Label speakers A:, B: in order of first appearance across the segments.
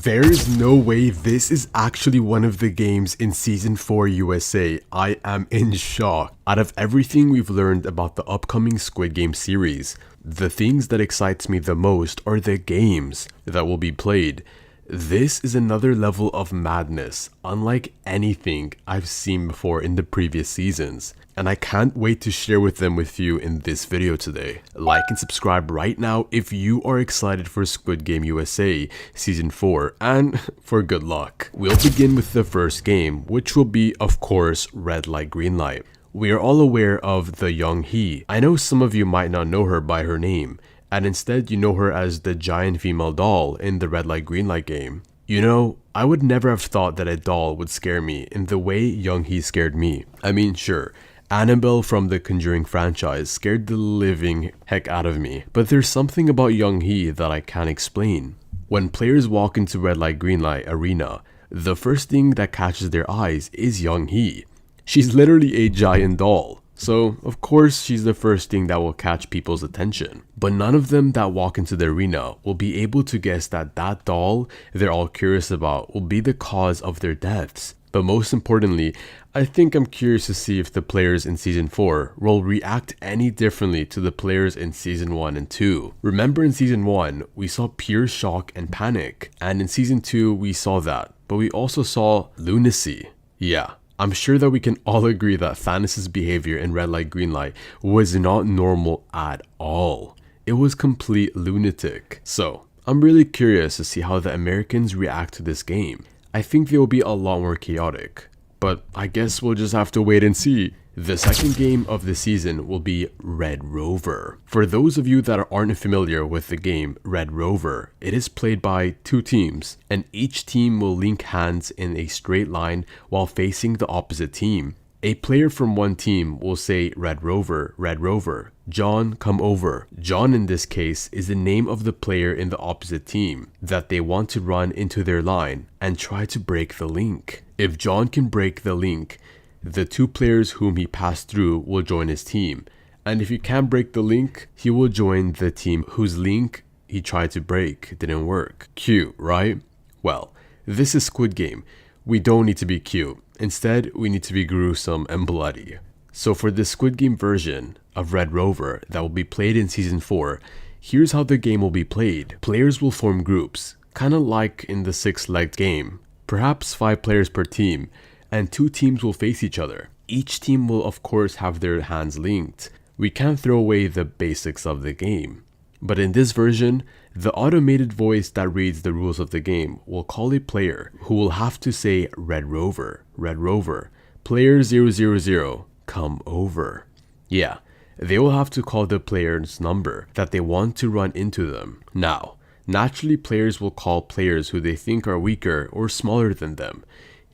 A: There's no way this is actually one of the games in Season 4 USA. I am in shock. Out of everything we've learned about the upcoming Squid Game series, the things that excites me the most are the games that will be played. This is another level of madness, unlike anything I've seen before in the previous seasons, and I can't wait to share them with you in this video today. Like and subscribe right now if you are excited for Squid Game USA Season 4, and for good luck. We'll begin with the first game, which will be, of course, Red Light Green Light. We are all aware of the Young Hee. I know some of you might not know her by her name, and instead you know her as the giant female doll in the Red Light Green Light game. You know, I would never have thought that a doll would scare me in the way Young Hee scared me. I mean, sure, Annabelle from the Conjuring franchise scared the living heck out of me, but there's something about Young Hee that I can't explain. When players walk into Red Light Green Light Arena, the first thing that catches their eyes is Young Hee. She's literally a giant doll. So, of course, she's the first thing that will catch people's attention. But none of them that walk into the arena will be able to guess that that doll they're all curious about will be the cause of their deaths. But most importantly, I think I'm curious to see if the players in Season 4 will react any differently to the players in Season 1 and 2. Remember in Season 1, we saw pure shock and panic. And in Season 2, we saw that. But we also saw lunacy. Yeah. I'm sure that we can all agree that Thanos' behavior in Red Light Green Light was not normal at all. It was complete lunatic. So, I'm really curious to see how the Americans react to this game. I think they will be a lot more chaotic, but I guess we'll just have to wait and see. The second game of the season will be Red Rover. For those of you that aren't familiar with the game Red Rover, it is played by two teams, and each team will link hands in a straight line while facing the opposite team. A player from one team will say Red Rover, John, come over. John in this case is the name of the player in the opposite team that they want to run into their line and try to break the link. If John can break the link, the two players whom he passed through will join his team, and if he can't break the link, he will join the team whose link he tried to break didn't work. Cute, right? Well, this is Squid Game. We don't need to be cute. Instead, we need to be gruesome and bloody. So for the Squid Game version of Red Rover that will be played in Season 4, here's how the game will be played. Players will form groups, kinda like in the six-legged game, perhaps 5 players per team, and 2 teams will face each other. Each team will of course have their hands linked. We can't throw away the basics of the game. But in this version, the automated voice that reads the rules of the game will call a player who will have to say Red Rover, player 000, come over. Yeah, they will have to call the player's number that they want to run into them. Now, naturally players will call players who they think are weaker or smaller than them.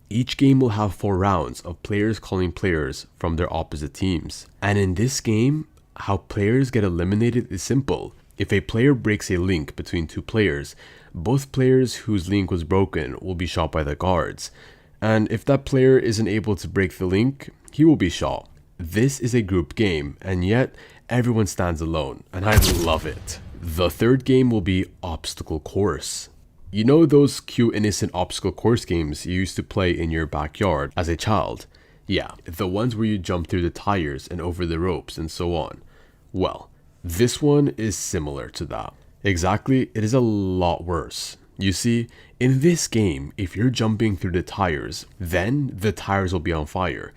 A: Each game will have 4 rounds of players calling players from their opposite teams. And in this game, how players get eliminated is simple. If a player breaks a link between 2 players, both players whose link was broken will be shot by the guards. And if that player isn't able to break the link, he will be shot. This is a group game, and yet everyone stands alone, and I love it. The third game will be Obstacle Course. You know those cute innocent obstacle course games you used to play in your backyard as a child? Yeah, the ones where you jump through the tires and over the ropes and so on. Well, this one is similar to that. Exactly, it is a lot worse. You see, in this game, if you're jumping through the tires, then the tires will be on fire.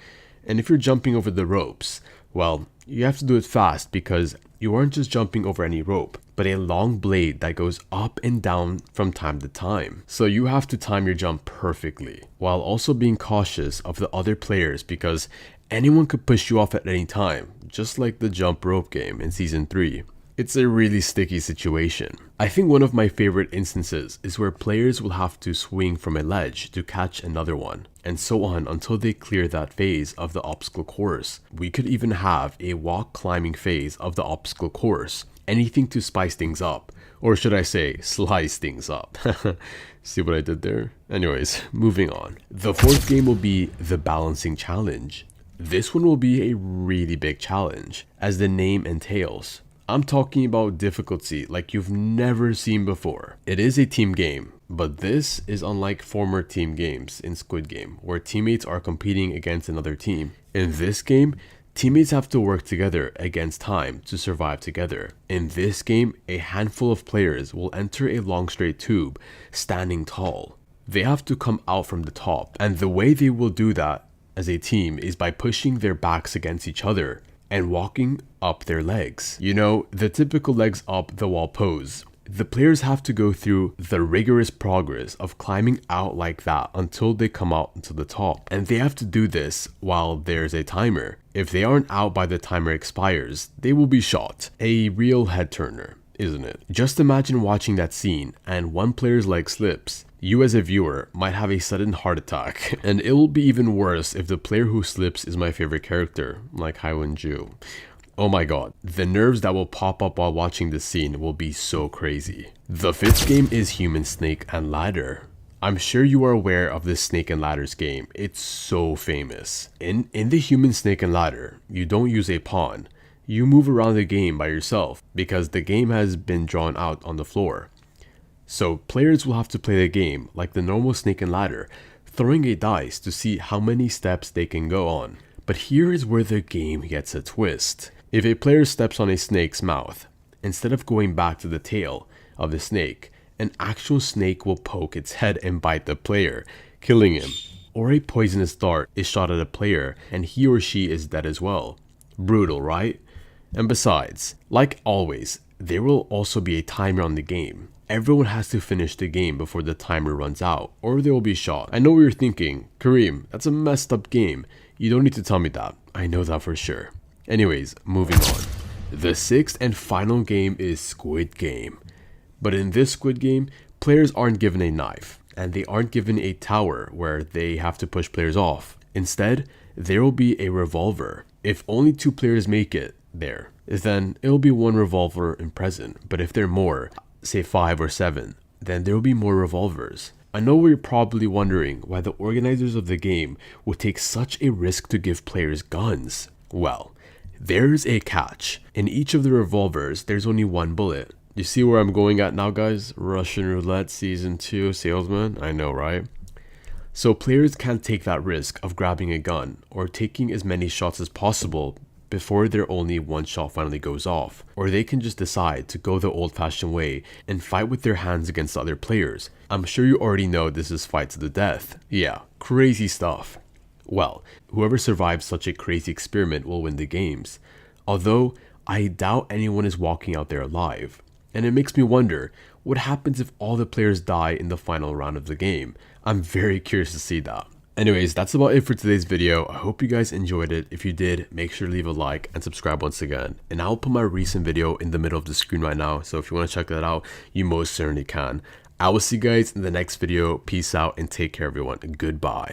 A: And if you're jumping over the ropes, well, you have to do it fast because you aren't just jumping over any rope, but a long blade that goes up and down from time to time. So you have to time your jump perfectly, while also being cautious of the other players because anyone could push you off at any time, just like the jump rope game in Season 3. It's a really sticky situation. I think one of my favorite instances is where players will have to swing from a ledge to catch another one, and so on until they clear that phase of the obstacle course. We could even have a walk climbing phase of the obstacle course, anything to spice things up, or should I say slice things up. See what I did there? Anyways, moving on. The fourth game will be the balancing challenge. This one will be a really big challenge, as the name entails. I'm talking about difficulty like you've never seen before. It is a team game, But this is unlike former team games in Squid Game, where teammates are competing against another team. In this game, teammates have to work together against time to survive together. In this game, a handful of players will enter a long straight tube, standing tall. They have to come out from the top, and the way they will do that as a team is by pushing their backs against each other and walking up their legs. You know, the typical legs up the wall pose. The players have to go through the rigorous progress of climbing out like that until they come out to the top. And they have to do this while there's a timer. If they aren't out by the timer expires, they will be shot. A real head turner, isn't it? Just imagine watching that scene and one player's leg slips. You as a viewer might have a sudden heart attack, and it will be even worse if the player who slips is my favorite character, like Haiwen-ju. Oh my god, the nerves that will pop up while watching this scene will be so crazy. The 5th game is Human Snake and Ladder. I'm sure you are aware of this Snake and Ladders game, it's so famous. In the Human Snake and Ladder, you don't use a pawn. You move around the game by yourself because the game has been drawn out on the floor. So players will have to play the game like the normal Snake and Ladder, throwing a dice to see how many steps they can go on. But here is where the game gets a twist. If a player steps on a snake's mouth, instead of going back to the tail of the snake, an actual snake will poke its head and bite the player, killing him. Or a poisonous dart is shot at a player and he or she is dead as well. Brutal, right? And besides, like always, there will also be a timer on the game. Everyone has to finish the game before the timer runs out, or they will be shot. I know what you're thinking, Kareem, that's a messed up game. You don't need to tell me that. I know that for sure. Anyways, moving on. The 6th and final game is Squid Game. But in this Squid Game, players aren't given a knife, and they aren't given a tower where they have to push players off. Instead, there will be a revolver. If only 2 players make it there, then it will be 1 revolver in present. But if there are more, say 5 or 7, then there will be more revolvers. I know we're probably wondering why the organizers of the game would take such a risk to give players guns. Well, there's a catch. In each of the revolvers, there's only 1 bullet. You see where I'm going at now, guys? Russian Roulette Season 2 Salesman? I know, right? So players can't take that risk of grabbing a gun or taking as many shots as possible before their only 1 shot finally goes off. Or they can just decide to go the old-fashioned way and fight with their hands against other players. I'm sure you already know this is fight to the death. Yeah, crazy stuff. Well, whoever survives such a crazy experiment will win the games. Although, I doubt anyone is walking out there alive. And it makes me wonder, what happens if all the players die in the final round of the game? I'm very curious to see that. Anyways, that's about it for today's video. I hope you guys enjoyed it. If you did, make sure to leave a like and subscribe once again. And I'll put my recent video in the middle of the screen right now, so if you want to check that out, you most certainly can. I will see you guys in the next video. Peace out and take care, everyone. Goodbye.